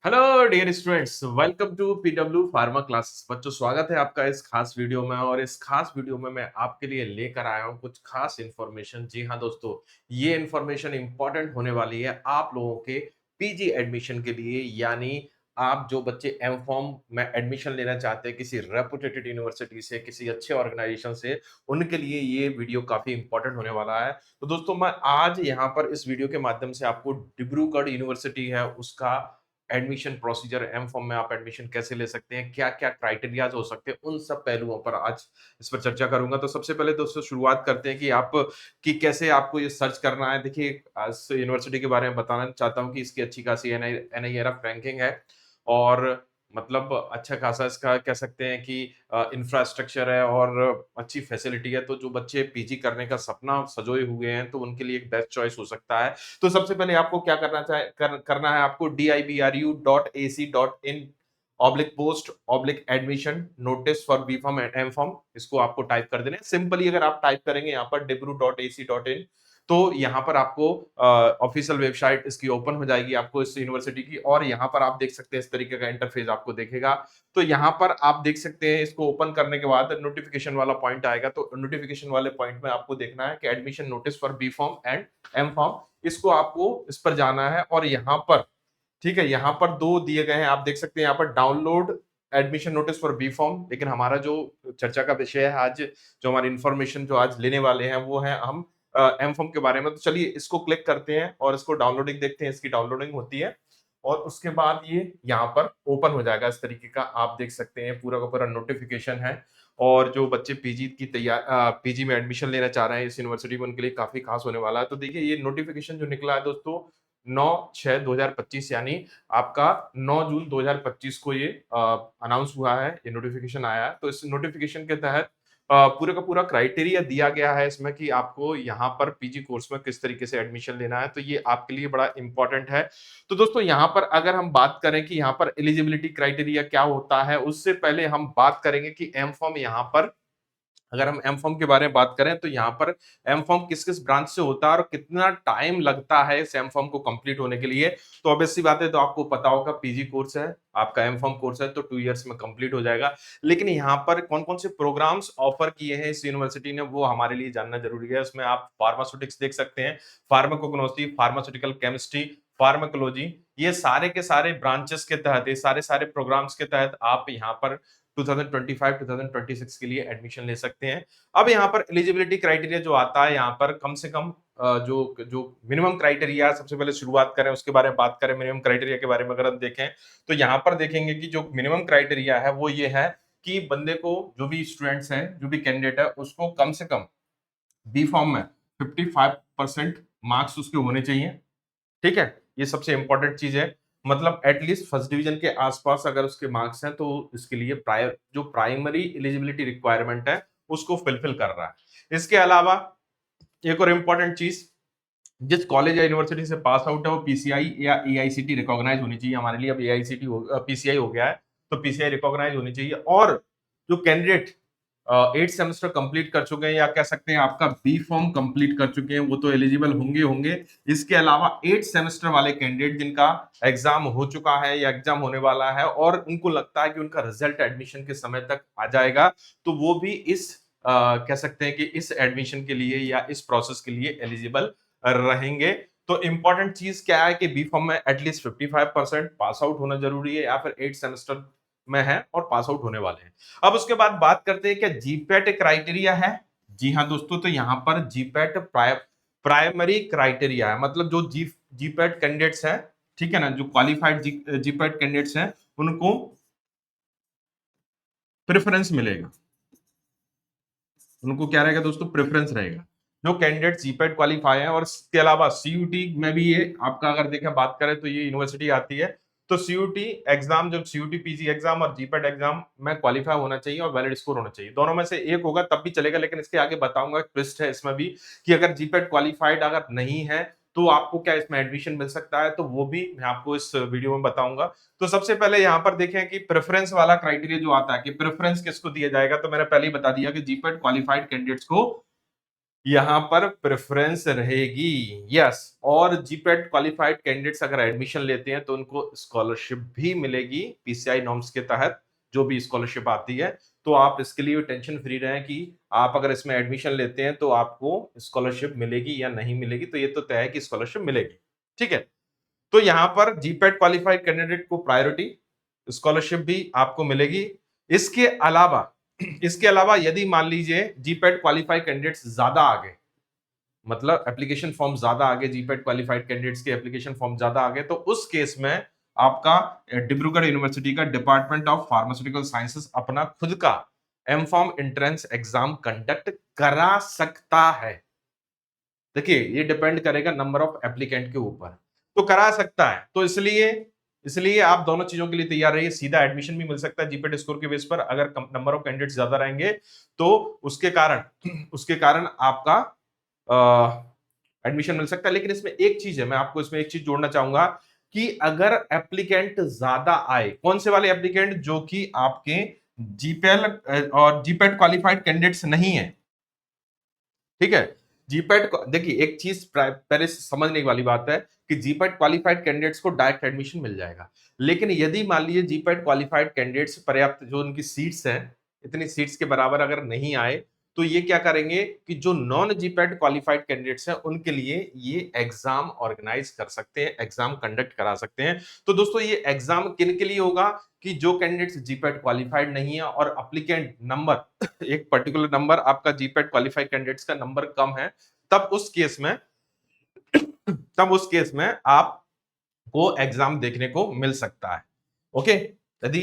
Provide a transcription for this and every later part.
Hello dear students, welcome to PW pharma classes. बच्चों, स्वागत है आपका इस खास वीडियो में। और इस खास वीडियो में मैं आपके लिए लेकर आया हूं कुछ खास इन्फॉर्मेशन। जी हाँ दोस्तों, ये इन्फॉर्मेशन इंपॉर्टेंट होने वाली है आप लोगों के पीजी एडमिशन के लिए। यानी आप जो बच्चे एम फॉर्म में एडमिशन लेना चाहते हैं किसी रेपुटेटेड यूनिवर्सिटी से, किसी अच्छे ऑर्गेनाइजेशन से, उनके लिए ये वीडियो काफी इंपॉर्टेंट होने वाला है। तो दोस्तों, मैं आज यहाँ पर इस वीडियो के माध्यम से आपको डिब्रूगढ़ यूनिवर्सिटी है उसका एडमिशन प्रोसीजर, एम फॉर्म में आप एडमिशन कैसे ले सकते हैं, क्या-क्या क्राइटेरियाज हो सकते हैं, उन सब पहलुओं पर आज इस पर चर्चा करूँगा। तो सबसे पहले दोस्तों शुरुआत करते हैं कि कैसे आपको ये सर्च करना है। देखिए, इस यूनिवर्सिटी के बारे में बताना चाहता हूँ कि इसकी अच्छी खासी एनआईआरएफ रैंकिंग है और मतलब अच्छा खासा इसका कह सकते हैं कि इंफ्रास्ट्रक्चर है और अच्छी फैसिलिटी है। तो जो बच्चे पीजी करने का सपना सँजोए हुए हैं, तो उनके लिए एक बेस्ट चॉइस हो सकता है। तो सबसे पहले आपको क्या करना है, आपको dibru.ac.in oblique post oblique admission notice for B form and M form, इसको आपको टाइप कर देना है। सिंपली अगर आप टाइप करेंगे यहाँ पर dibru.ac.in, तो यहाँ पर आपको ऑफिशियल वेबसाइट इसकी ओपन हो जाएगी आपको इस यूनिवर्सिटी की। और यहाँ पर आप देख सकते हैं इस तरीके का इंटरफेस आपको देखेगा। तो यहाँ पर आप देख सकते हैं, इसको ओपन करने के बाद नोटिफिकेशन वाला पॉइंट आएगा। तो नोटिफिकेशन वाले पॉइंट में आपको देखना है कि admission notice for B form and M form, इसको आपको इस पर जाना है। और यहाँ पर ठीक है, यहाँ पर दो दिए गए हैं, आप देख सकते हैं यहाँ पर download admission notice for B form. लेकिन हमारा जो चर्चा का विषय है आज, जो हमारी इंफॉर्मेशन जो आज लेने वाले हैं, वो है हम एम फॉर्म के बारे में। तो चलिए इसको क्लिक करते हैं और इसको डाउनलोडिंग देखते हैं। इसकी डाउनलोडिंग होती है और उसके बाद ये यहाँ पर ओपन हो जाएगा इस तरीके का। आप देख सकते हैं पूरा का पूरा नोटिफिकेशन है। और जो बच्चे पीजी की पीजी में एडमिशन लेना चाह रहे हैं इस यूनिवर्सिटी में, उनके लिए काफी खास होने वाला है। तो देखिए, ये नोटिफिकेशन जो निकला है दोस्तों 9/6/2025, यानी आपका 9 जून 2025 को ये अनाउंस हुआ है, ये नोटिफिकेशन आया है। तो इस नोटिफिकेशन के तहत पूरा का पूरा क्राइटेरिया दिया गया है इसमें कि आपको यहाँ पर पीजी कोर्स में किस तरीके से एडमिशन लेना है। तो ये आपके लिए बड़ा इंपॉर्टेंट है। तो दोस्तों, यहाँ पर अगर हम बात करें कि यहाँ पर एलिजिबिलिटी क्राइटेरिया क्या होता है, उससे पहले हम बात करेंगे कि एम फॉर्म यहाँ पर, अगर हम एम फॉर्म के बारे में बात करें तो यहाँ पर एम फॉर्म किस किस ब्रांच से होता है और कितना टाइम लगता है इस एम फॉर्म को कंप्लीट होने के लिए। तो ऑब्वियस सी बात है, तो आपको पता होगा पीजी कोर्स है आपका, एम फॉर्म कोर्स है तो 2 इयर्स में कंप्लीट हो जाएगा। लेकिन यहाँ पर कौन कौन से प्रोग्राम्स ऑफर किए हैं इस यूनिवर्सिटी ने, वो हमारे लिए जानना जरूरी है। उसमें आप फार्मास्यूटिक्स देख सकते हैं, फार्माकोग्नोसी, फार्मास्यूटिकल केमिस्ट्री, फार्माकोलॉजी, ये सारे के सारे ब्रांचेस के तहत, ये सारे सारे प्रोग्राम्स के तहत आप यहाँ पर 2025-2026 के लिए एडमिशन ले सकते हैं। अब यहाँ पर एलिजिबिलिटी क्राइटेरिया जो आता है, यहाँ पर कम से कम जो जो मिनिमम क्राइटेरिया, सबसे पहले शुरुआत करें उसके बारे में बात करें। मिनिमम क्राइटेरिया के बारे में अगर हम देखें तो यहाँ पर देखेंगे कि जो मिनिमम क्राइटेरिया है वो ये है कि बंदे को, जो भी स्टूडेंट्स हैं, जो भी कैंडिडेट है, उसको कम से कम बी फॉर्म में 55% मार्क्स उसके होने चाहिए। ठीक है, ये सबसे इंपॉर्टेंट चीज है। मतलब एटलीस्ट फर्स्ट डिवीजन के आसपास अगर उसके मार्क्स हैं, तो इसके लिए जो प्राइमरी एलिजिबिलिटी रिक्वायरमेंट है उसको फुलफिल कर रहा है। इसके अलावा एक और इंपॉर्टेंट चीज, जिस कॉलेज या यूनिवर्सिटी से पास आउट है वो पीसीआई या एआईसीटी रिकॉग्नाइज होनी चाहिए। हमारे लिए अब एआईसीटी पीसीआई हो गया है, तो पीसीआई रिकॉग्नाइज होनी चाहिए। और जो कैंडिडेट 8 सेमेस्टर कंप्लीट कर चुके हैं, या कह सकते हैं आपका बी फॉर्म कंप्लीट कर चुके हैं, वो तो एलिजिबल होंगे। इसके अलावा 8 सेमेस्टर वाले कैंडिडेट जिनका एग्जाम हो चुका है या एग्जाम होने वाला है और उनको लगता है कि उनका रिजल्ट एडमिशन के समय तक आ जाएगा, तो वो भी इस कह सकते हैं कि इस एडमिशन के लिए या इस प्रोसेस के लिए एलिजिबल रहेंगे। तो इंपॉर्टेंट चीज क्या है कि बी फॉर्म में एटलीस्ट 55% पास आउट होना जरूरी है, या फिर 8 सेमेस्टर में है और पास आउट होने वाले हैं। अब उसके बाद बात करते हैं, क्या जीपैट क्राइटेरिया है? जी हाँ दोस्तों, तो यहाँ पर जीपैट प्राइमरी क्राइटेरिया है। मतलब जो जीपैट कैंडिडेट्स हैं, ठीक है ना, जो क्वालिफाइड जीपैट कैंडिडेट्स हैं, उनको प्रेफरेंस मिलेगा। उनको क्या रहेगा दोस्तों? प्रेफरेंस रहेगा। जो कैंडिडेट जीपैट क्वालिफाई है, और इसके अलावा सीयूटी में भी ये आपका अगर देखें बात करें तो ये यूनिवर्सिटी आती है। तो सीयूटी एग्जाम, जब सीयूटी पीजी एग्जाम और जीपैट एग्जाम में क्वालिफाई होना चाहिए और वैलिड स्कोर होना चाहिए। दोनों में से एक होगा तब भी चलेगा, लेकिन इसके आगे बताऊंगा, ट्विस्ट है इसमें भी, कि अगर जीपैट क्वालिफाइड अगर नहीं है तो आपको क्या इसमें एडमिशन मिल सकता है, तो वो भी मैं आपको इस वीडियो में बताऊंगा। तो सबसे पहले यहाँ पर देखें कि प्रेफरेंस वाला क्राइटेरिया जो आता है कि प्रेफरेंस किसको दिया जाएगा, तो मैंने पहले ही बता दिया कि जीपैट क्वालिफाइड कैंडिडेट्स को यहाँ पर प्रेफरेंस रहेगी। यस, और जीपेट क्वालिफाइड कैंडिडेट्स अगर एडमिशन लेते हैं तो उनको स्कॉलरशिप भी मिलेगी पीसीआई नॉर्म्स के तहत, जो भी स्कॉलरशिप आती है। तो आप इसके लिए टेंशन फ्री रहें कि आप अगर इसमें एडमिशन लेते हैं तो आपको स्कॉलरशिप मिलेगी या नहीं मिलेगी। तो ये तो तय है कि स्कॉलरशिप मिलेगी। ठीक है, तो यहाँ पर जीपेट क्वालिफाइड कैंडिडेट को प्रायोरिटी, स्कॉलरशिप भी आपको मिलेगी। इसके अलावा इसके अलावा यदि मान लीजिए जीपेट क्वालिफाइड कैंडिडेट्स ज्यादा आ गए, मतलब एप्लीकेशन फॉर्म ज्यादा आगे, जीपेट क्वालिफाइड कैंडिडेट्स के एप्लीकेशन फॉर्म ज्यादा आगे, तो उस केस में आपका डिब्रूगढ़ यूनिवर्सिटी का डिपार्टमेंट ऑफ फार्मास्यूटिकल साइंसेस अपना खुद का एमफॉर्म एंट्रेंस एग्जाम कंडक्ट करा सकता है। देखिए, ये डिपेंड करेगा नंबर ऑफ एप्लीकेंट के ऊपर, तो करा सकता है। तो इसलिए इसलिए आप दोनों चीजों के लिए तैयार रहिए। सीधा एडमिशन भी मिल सकता है जीपेट स्कोर के बेस पर, अगर नंबर ऑफ कैंडिडेट ज्यादा रहेंगे तो उसके कारण आपका एडमिशन मिल सकता है। लेकिन इसमें एक चीज है, मैं आपको इसमें एक चीज जोड़ना चाहूंगा कि अगर एप्लीकेंट ज्यादा आए, कौन से वाले एप्लीकेंट, जो कि आपके जीपीएल और जीपेट क्वालिफाइड कैंडिडेट्स नहीं है। ठीक है, जीपेट देखिए, एक चीज पहले समझने वाली बात है कि जीपेट क्वालिफाइड कैंडिडेट्स को डायरेक्ट एडमिशन मिल जाएगा। लेकिन यदि मान लीजिए जीपेट क्वालिफाइड कैंडिडेट्स पर्याप्त, जो उनकी सीट्स हैं, इतनी सीट्स के बराबर अगर नहीं आए, तो ये क्या करेंगे कि जो नॉन जीपैट क्वालिफाइड कैंडिडेट्स हैं उनके लिए ये एग्जाम ऑर्गेनाइज कर सकते हैं, एग्जाम कंडक्ट करा सकते हैं। तो दोस्तों, ये एग्जाम किन के लिए होगा कि जो कैंडिडेट्स जीपैट क्वालिफाइड नहीं है और अप्लीकेंट नंबर एक पर्टिकुलर नंबर आपका जीपैट क्वालिफाइड कैंडिडेट्स का नंबर कम है, तब उस केस में आपको एग्जाम देखने को मिल सकता है। ओके, यदि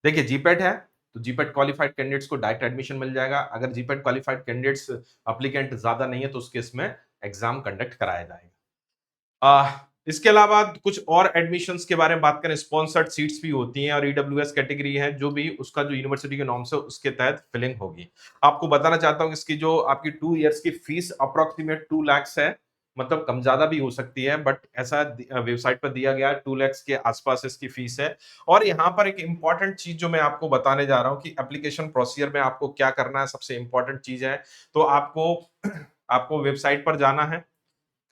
देखिए जीपैट है तो जीपैट क्वालिफाइड कैंडिडेट्स को डायरेक्ट एडमिशन मिल जाएगा। अगर जीपैट क्वालिफाइड कैंडिडेट्स अप्लीकेंट ज्यादा नहीं है तो उस केस में एग्जाम कंडक्ट कराया जाएगा। इसके अलावा कुछ और एडमिशंस के बारे में बात करें, स्पॉन्सर्ड सीट्स भी होती हैं और ईडब्ल्यूएस कैटेगरी है, जो भी उसका जो यूनिवर्सिटी के नॉर्म्स है उसके तहत फिलिंग होगी। आपको बताना चाहता हूं इसकी जो आपकी 2 इयर्स की फीस अप्रोक्सीमेट 2 लाख है, मतलब कम ज्यादा भी हो सकती है, बट ऐसा वेबसाइट पर दिया गया है 2 लाख के आसपास इसकी फीस है। और यहाँ पर एक इंपॉर्टेंट चीज जो मैं आपको बताने जा रहा हूँ कि एप्लीकेशन प्रोसीजर में आपको क्या करना है, सबसे इंपॉर्टेंट चीज है। तो आपको आपको वेबसाइट पर जाना है,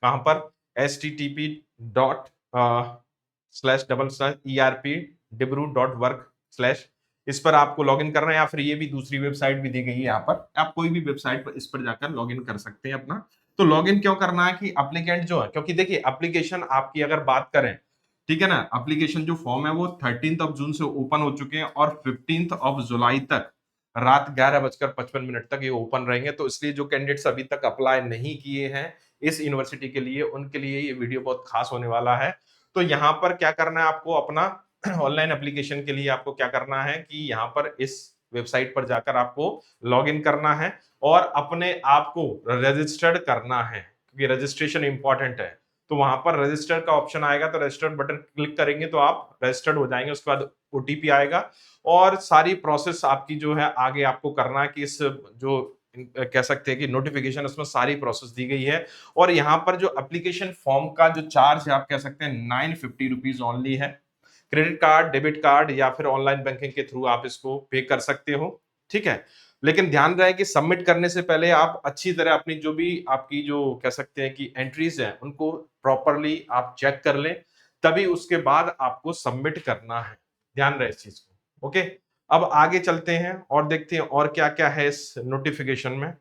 कहां पर, http://erp.dibru.work/ इस पर आपको लॉगिन करना है, या फिर ये भी दूसरी वेबसाइट भी दी गई है यहाँ पर, आप कोई भी वेबसाइट पर इस पर जाकर लॉगिन कर सकते हैं अपना। तो लॉगिन क्यों करना है कि एप्लीकेंट जो है, क्योंकि देखिए एप्लीकेशन आपकी अगर बात करें, ठीक है ना, एप्लीकेशन जो फॉर्म है वो 13 जून से ओपन हो चुके हैं और 15 जुलाई तक रात 11:55 तक ये ओपन रहेंगे। तो इसलिए जो कैंडिडेट्स अभी तक अप्लाई नहीं किए हैं इस यूनिवर्सिटी के लिए, उनके लिए ये वीडियो बहुत खास होने वाला है। तो यहाँ पर क्या करना है आपको, अपना ऑनलाइन एप्लीकेशन के लिए आपको क्या करना है कि यहाँ पर इस वेबसाइट पर जाकर आपको लॉग इन करना है और अपने आप को रजिस्टर्ड करना है, क्योंकि रजिस्ट्रेशन इंपॉर्टेंट है। तो वहां पर रजिस्टर का ऑप्शन आएगा, तो रजिस्टर बटन क्लिक करेंगे तो आप रजिस्टर्ड हो जाएंगे। उसके बाद ओटीपी आएगा और सारी प्रोसेस आपकी जो है आगे आपको करना है कि इस जो कह सकते हैं कि नोटिफिकेशन, उसमें सारी प्रोसेस दी गई है। और यहाँ पर जो एप्लीकेशन फॉर्म का जो चार्ज है, आप कह सकते हैं 950 रुपीज ओनली है। क्रेडिट कार्ड, डेबिट कार्ड या फिर ऑनलाइन बैंकिंग के थ्रू आप इसको पे कर सकते हो। ठीक है, लेकिन ध्यान रहे कि सबमिट करने से पहले आप अच्छी तरह अपनी जो भी आपकी जो कह सकते हैं कि एंट्रीज हैं उनको प्रॉपरली आप चेक कर लें, तभी उसके बाद आपको सबमिट करना है। ध्यान रहे इस चीज को। ओके, अब आगे चलते हैं और देखते हैं और क्या क्या है इस नोटिफिकेशन में।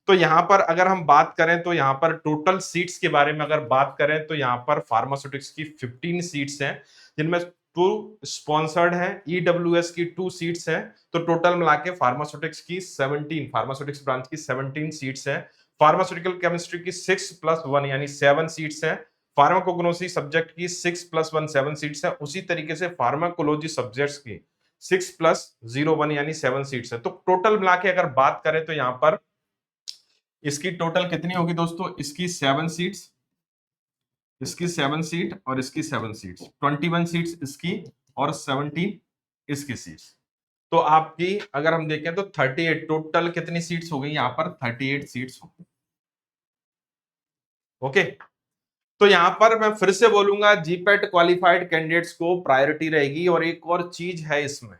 तो यहाँ पर अगर हम बात करें तो यहाँ पर टोटल सीट्स के बारे में अगर बात करें तो यहाँ पर फार्मास्यूटिक्स की 15 सीट्स हैं, जिनमें 2 स्पॉन्सर्ड हैं, ईडब्ल्यूएस की 2 सीट्स हैं। तो टोटल मिला के फार्मास्यूटिक्स की 17, फार्मास्यूटिक्स ब्रांच की 17 सीट्स हैं। फार्मास्यूटिकल केमिस्ट्री की 6+1 यानी 7 सीट्स हैं। फार्माकोग्नोसी सब्जेक्ट की 6+1 7 सीट्स हैं। उसी तरीके से फार्माकोलॉजी सब्जेक्ट्स की 6+01 यानी 7 सीट्स है। तो टोटल मिला के अगर बात करें तो यहाँ पर इसकी टोटल कितनी होगी दोस्तों, इसकी 7 सीट्स, इसकी 7 सीट और इसकी 7 सीट्स, 21 सीट्स इसकी और 17 इसकी सीट्स। तो आपकी अगर हम देखें तो 38 टोटल कितनी सीट्स हो गई यहाँ पर, 38 सीट्स हो गई। ओके, तो यहां पर मैं फिर से बोलूंगा जीपैट क्वालिफाइड कैंडिडेट्स को प्रायोरिटी रहेगी। और एक और चीज है इसमें,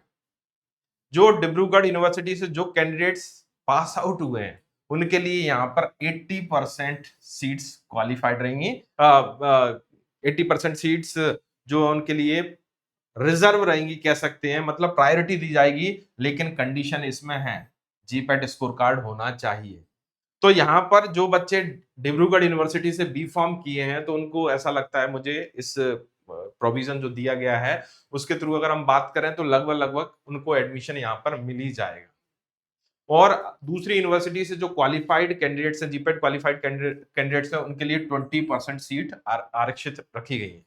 जो डिब्रूगढ़ यूनिवर्सिटी से जो कैंडिडेट्स पास आउट हुए हैं उनके लिए यहाँ पर 80% सीट्स क्वालिफाइड रहेंगी, 80% सीट्स जो उनके लिए रिजर्व रहेंगी कह सकते हैं, मतलब प्रायोरिटी दी जाएगी, लेकिन कंडीशन इसमें है जीपैट स्कोर कार्ड होना चाहिए। तो यहाँ पर जो बच्चे डिब्रूगढ़ यूनिवर्सिटी से बी फॉर्म किए हैं तो उनको ऐसा लगता है मुझे इस प्रोविजन जो दिया गया है उसके थ्रू अगर हम बात करें तो लगभग लगभग उनको एडमिशन यहाँ पर मिल ही जाएगा। और दूसरी यूनिवर्सिटी से जो क्वालिफाइड कैंडिडेट्स हैं, जीपैट क्वालिफाइड कैंडिडेट्स हैं, उनके लिए 20% सीट आरक्षित रखी गई है।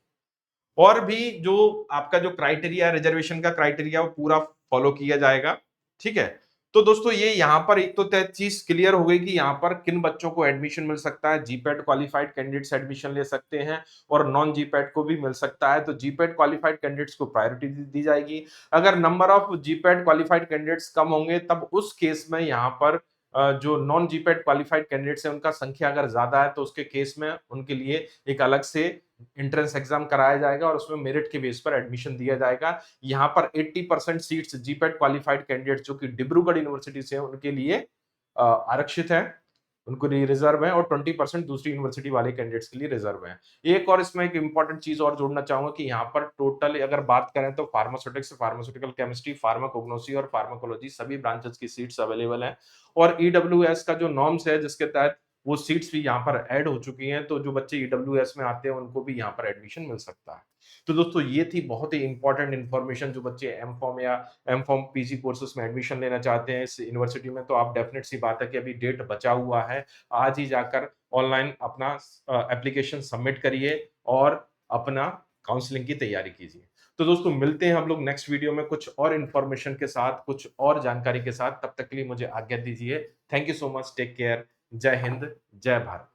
और भी जो आपका जो क्राइटेरिया रिजर्वेशन का क्राइटेरिया वो पूरा फॉलो किया जाएगा, ठीक है। तो दोस्तों ये यहाँ पर एक तो तय चीज क्लियर हो गई कि यहाँ पर किन बच्चों को एडमिशन मिल सकता है। जीपैट क्वालिफाइड कैंडिडेट्स एडमिशन ले सकते हैं और नॉन जीपैट को भी मिल सकता है। तो जीपैट क्वालिफाइड कैंडिडेट्स को प्रायोरिटी दी जाएगी। अगर number of GPAT qualified candidates कम होंगे तब उस केस में यहाँ पर जो नॉन जीपैट क्वालिफाइड कैंडिडेट्स है उनका संख्या अगर ज्यादा है तो उसके केस में उनके लिए एक अलग से एंट्रेंस एग्जाम कराया जाएगा और उसमें मेरिट के बेस पर एडमिशन दिया जाएगा। यहाँ पर 80% सीट्स जीपैट क्वालिफाइड कैंडिडेट जो कि डिब्रूगढ़ यूनिवर्सिटी से हैं उनके लिए आरक्षित है, उनको लिए रिजर्व है, और 20% दूसरी यूनिवर्सिटी वाले कैंडिडेट्स के लिए रिजर्व है। एक और इसमें एक इंपॉर्टेंट चीज और जोड़ना चाहूंगा कि यहाँ पर टोटल अगर बात करें तो फार्मास्यूटिक्स, फार्मास्यूटिकल केमिस्ट्री, फार्माकोग्नोसी और फार्माकोलॉजी सभी ब्रांचेस की सीट्स अवेलेबल है। और ईडब्ल्यूएस का जो नॉर्म्स है जिसके तहत वो सीट्स भी यहाँ पर ऐड हो चुकी हैं, तो जो बच्चे ईडब्ल्यूएस में आते हैं उनको भी यहाँ पर एडमिशन मिल सकता है। तो दोस्तों ये थी बहुत ही इंपॉर्टेंट इन्फॉर्मेशन, जो बच्चे एम फॉर्म या एम फॉर्म पीजी कोर्सेज में एडमिशन लेना चाहते हैं इस यूनिवर्सिटी में, तो आप डेफिनेट सी बात है कि अभी डेट बचा हुआ है। आज ही जाकर ऑनलाइन अपना एप्लीकेशन सबमिट करिए और अपना काउंसलिंग की तैयारी कीजिए। तो दोस्तों मिलते हैं हम लोग नेक्स्ट वीडियो में कुछ और इन्फॉर्मेशन के साथ, कुछ और जानकारी के साथ। तब तक के लिए मुझे आज्ञा दीजिए। Thank you so much, take care, जय हिंद, जय भारत।